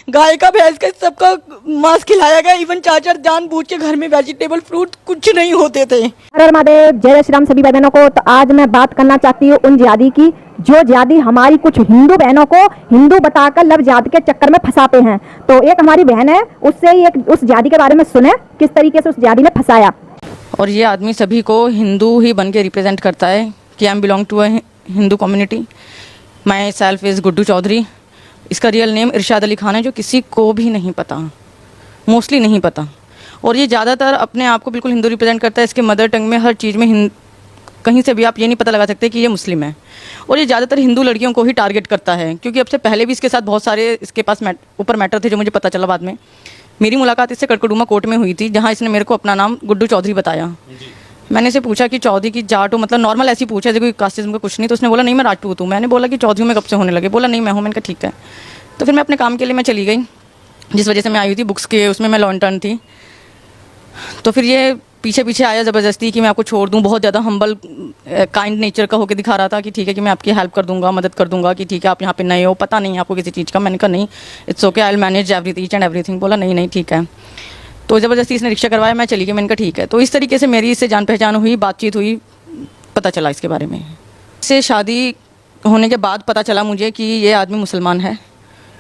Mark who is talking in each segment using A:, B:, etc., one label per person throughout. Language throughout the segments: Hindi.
A: गाय का भैंस का सबका मांस खिलाया गया। इवन चाचा जानबूझ के घर में वेजिटेबल फ्रूट कुछ नहीं होते थे।
B: हर हर महादेव, जय श्री राम सभी बहनों को। तो आज मैं बात करना चाहती हूँ उन जिहादी की जो जिहादी हमारी कुछ हिंदू बहनों को हिंदू बताकर लव जिहाद के चक्कर में फंसाते हैं। तो एक हमारी बहन है, उससे ही एक उस जिहादी के बारे में सुने किस तरीके से उस जिहादी ने फंसाया।
A: और ये आदमी सभी को हिंदू ही बन के रिप्रेजेंट करता है कि I am belong to a Hindu community. Myself is Guddu Chaudhary. इसका रियल नेम इरशाद अली खान है, जो किसी को भी नहीं पता, मोस्टली नहीं पता। और ये ज़्यादातर अपने आप को बिल्कुल हिंदू रिप्रेजेंट करता है। इसके मदर टंग में हर चीज़ में कहीं से भी आप ये नहीं पता लगा सकते कि ये मुस्लिम है। और ये ज़्यादातर हिंदू लड़कियों को ही टारगेट करता है, क्योंकि अब से पहले भी इसके साथ बहुत सारे इसके पास ऊपर मैटर थे जो मुझे पता चला बाद में। मेरी मुलाकात इससे कड़कड़ूमा कोर्ट में हुई थी, जहाँ इसने मेरे को अपना नाम गुड्डू चौधरी बताया। मैंने इसे पूछा कि चौधरी की जाट हो, मतलब नॉर्मल ऐसी पूछा जैसे कोई कास्टिज्म का कुछ नहीं। तो उसने बोला नहीं मैं राजपूत हूँ। मैंने बोला कि चौधरी में कब से होने लगे? बोला नहीं मैं हूँ। मैंने कहा ठीक है। तो फिर मैं अपने काम के लिए मैं चली गई, जिस वजह से मैं आई हुई थी बुक्स के उसमें मैं लॉ इंटर्न थी। तो फिर ये पीछे पीछे आया ज़बरदस्ती कि मैं आपको छोड़ दूँ। बहुत ज़्यादा हम्बल काइंड नेचर का होकर दिखा रहा था कि ठीक है कि मैं आपकी हेल्प कर दूंगा, मदद कर दूंगा, कि ठीक है आप यहाँ पे नए हो, पता नहीं आपको किसी चीज़ का। मैंने कहा नहीं, it's okay, I will manage each and everything. बोला नहीं नहीं ठीक है। तो ज़बरदस्ती इसने रिक्शा करवाया, मैं चली गई। मैंने कहा ठीक है। तो इस तरीके से मेरी इससे जान पहचान हुई, बातचीत हुई, पता चला इसके बारे में। इससे शादी होने के बाद पता चला मुझे कि ये आदमी मुसलमान है।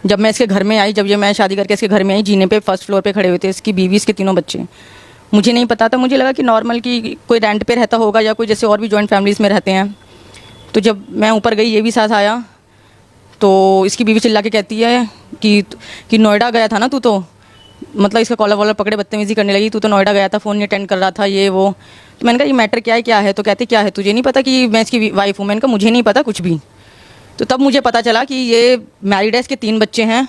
A: जब मैं इसके घर में आई, जब ये मैं शादी करके इसके घर में आई, जीने पे फर्स्ट फ्लोर पे खड़े हुए थे इसकी बीवी, इसके तीनों बच्चे। मुझे नहीं पता था, मुझे लगा कि नॉर्मल कि कोई रेंट पे रहता होगा या कोई जैसे और भी जॉइंट फैमिलीज़ में रहते हैं। तो जब मैं ऊपर गई, ये भी साथ आया, तो इसकी बीवी चिल्ला के कहती है कि नोएडा गया था ना तू, तो मतलब इसका कॉलर वॉलर पकड़े बदतमीजी करने लगी। तू तो नोएडा गया था, फ़ोन नहीं अटेंड कर रहा था, ये वो। तो मैंने कहा ये मैटर क्या है? तो कहते क्या है, तुझे नहीं पता कि मैं इसकी वाइफ हूँ? मैंने कहा मुझे नहीं पता कुछ भी। तो तब मुझे पता चला कि ये मैरिड है, इसके 3 बच्चे हैं,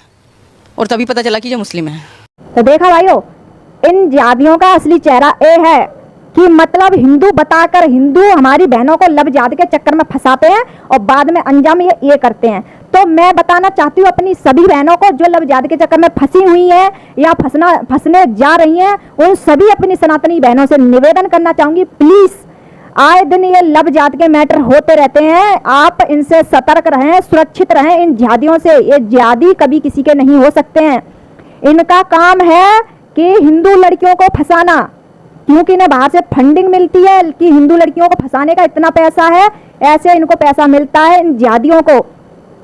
A: और तभी पता चला कि ये मुस्लिम है।
B: तो देखा भाइयों, इन जिहादियों का असली चेहरा ये है कि मतलब हिंदू बताकर हिंदू हमारी बहनों को लव जिहाद के चक्कर में फंसाते हैं और बाद में अंजाम ये करते हैं। तो मैं बताना चाहती हूँ अपनी सभी बहनों को जो लव जिहाद के चक्कर में फंसी हुई हैं या फंसने जा रही हैं, उन सभी अपनी सनातनी बहनों से निवेदन करना चाहूँगी, प्लीज़ आए दिन ये लव जिहाद के मैटर होते रहते हैं, आप इनसे सतर्क रहें, सुरक्षित रहें इन जिहादियों से। ये जिहादी कभी किसी के नहीं हो सकते हैं। इनका काम है कि हिंदू लड़कियों को फंसाना, क्योंकि इन्हें बाहर से फंडिंग मिलती है कि हिंदू लड़कियों को फंसाने का इतना पैसा है, ऐसे इनको पैसा मिलता है इन जिहादियों को।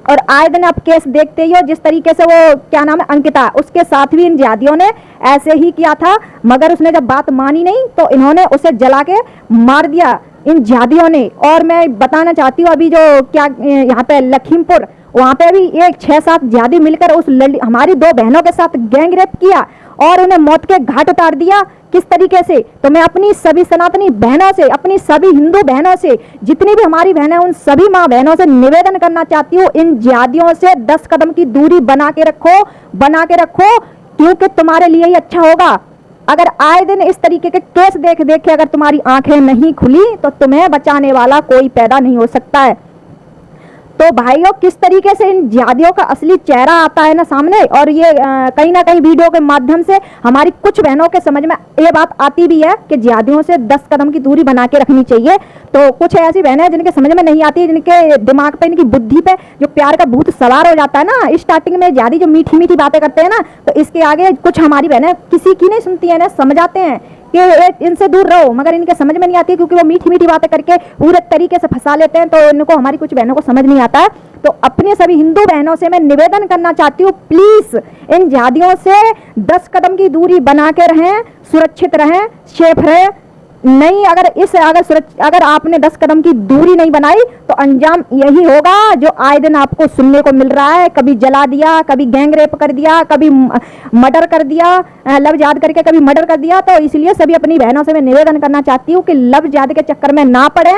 B: और आए दिन आप केस देखते ही हो, जिस तरीके से वो क्या नाम है अंकिता, उसके साथ भी इन जिहादियों ने ऐसे ही किया था, मगर उसने जब बात मानी नहीं तो इन्होंने उसे जला के मार दिया इन जिहादियों ने। और मैं बताना चाहती हूँ अभी जो क्या यहाँ पे लखीमपुर, वहाँ पे भी एक 6-7 जिहादी मिलकर उस हमारी 2 बहनों के साथ गैंग रेप किया और उन्हें मौत के घाट उतार दिया। किस तरीके से? तो मैं अपनी सभी सनातनी बहनों से, अपनी सभी हिंदू बहनों से, जितनी भी हमारी बहनें उन सभी माँ बहनों से निवेदन करना चाहती हूँ, इन जिहादियों से 10 कदम की दूरी बना के रखो, क्योंकि तुम्हारे लिए ही अच्छा होगा। अगर आए दिन इस तरीके के केस देख के अगर तुम्हारी आंखें नहीं खुली तो तुम्हें बचाने वाला कोई पैदा नहीं हो सकता है। तो भाइयों, किस तरीके से इन जिहादियों का असली चेहरा आता है ना सामने, और ये कहीं ना कहीं वीडियो के माध्यम से हमारी कुछ बहनों के समझ में ये बात आती भी है कि जिहादियों से 10 कदम की दूरी बना के रखनी चाहिए। तो कुछ ऐसी बहनें हैं जिनके समझ में नहीं आती, जिनके दिमाग पे, इनकी बुद्धि पे जो प्यार का भूत सवार हो जाता है ना स्टार्टिंग में, जिहादी जो मीठी मीठी बातें करते हैं ना, तो इसके आगे कुछ हमारी बहनें किसी की नहीं सुनती है ना, समझाते हैं कि इनसे दूर रहो, मगर इनके समझ में नहीं आती, क्योंकि वो मीठी मीठी बातें करके पूरे तरीके से फंसा लेते हैं। तो इनको, हमारी कुछ बहनों को समझ नहीं आता है। तो अपने सभी हिंदू बहनों से मैं निवेदन करना चाहती हूँ, प्लीज इन जिहादियों से 10 कदम की दूरी बना के रहें, सुरक्षित रहें, सेफ रहें। नहीं, अगर आपने 10 कदम की दूरी नहीं बनाई तो अंजाम यही होगा जो आए दिन आपको सुनने को मिल रहा है। कभी जला दिया, कभी गैंग रेप कर दिया, कभी मर्डर कर दिया, लव जिहाद करके कभी मर्डर कर दिया। तो इसलिए सभी अपनी बहनों से मैं निवेदन करना चाहती हूँ कि लव जिहाद के चक्कर में ना पड़े,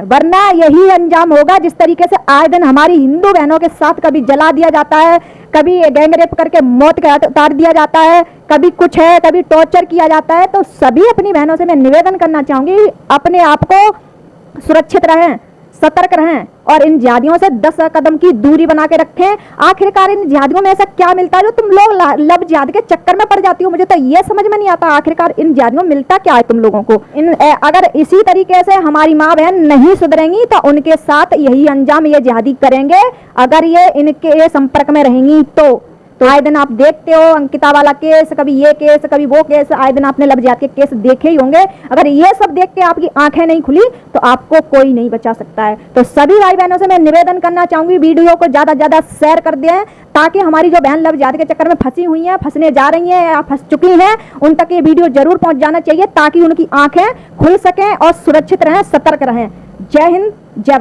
B: वरना यही अंजाम होगा जिस तरीके से आए दिन हमारी हिंदू बहनों के साथ कभी जला दिया जाता है, कभी गैंग रेप करके मौत के घाट उतार दिया जाता है, कभी कुछ है, कभी टॉर्चर किया जाता है। तो सभी अपनी बहनों से मैं निवेदन करना चाहूंगी, अपने आप को सुरक्षित रहें, सतर्क रहें और इन जिहादियों से 10 कदम की दूरी बना के रखें। आखिरकार इन जिहादियों में ऐसा क्या मिलता है जो तुम लोग लब जिहाद के चक्कर में पड़ जाती हो? मुझे तो ये समझ में नहीं आता आखिरकार इन जिहादियों में मिलता क्या है तुम लोगों को। अगर इसी तरीके से हमारी माँ बहन नहीं सुधरेंगी तो उनके साथ यही अंजाम ये जिहादी करेंगे, अगर ये इनके संपर्क में रहेंगी तो आए दिन आप देखते हो अंकिता वाला केस, कभी ये केस कभी वो केस, आए दिन आपने लब जिहाद के केस देखे ही होंगे। अगर ये सब देख के आपकी आंखें नहीं खुली तो आपको कोई नहीं बचा सकता है। तो सभी भाई बहनों से मैं निवेदन करना चाहूंगी, वीडियो को ज्यादा ज्यादा शेयर कर दें ताकि हमारी जो बहन लब जिहाद के चक्कर में फंसी हुई हैं, फंसने जा रही हैं या फंस चुकी हैं, उन तक ये वीडियो जरूर पहुंच जाना चाहिए ताकि उनकी आंखें खुल सकें और सुरक्षित रहें, सतर्क रहें। जय हिंद, जय भारत।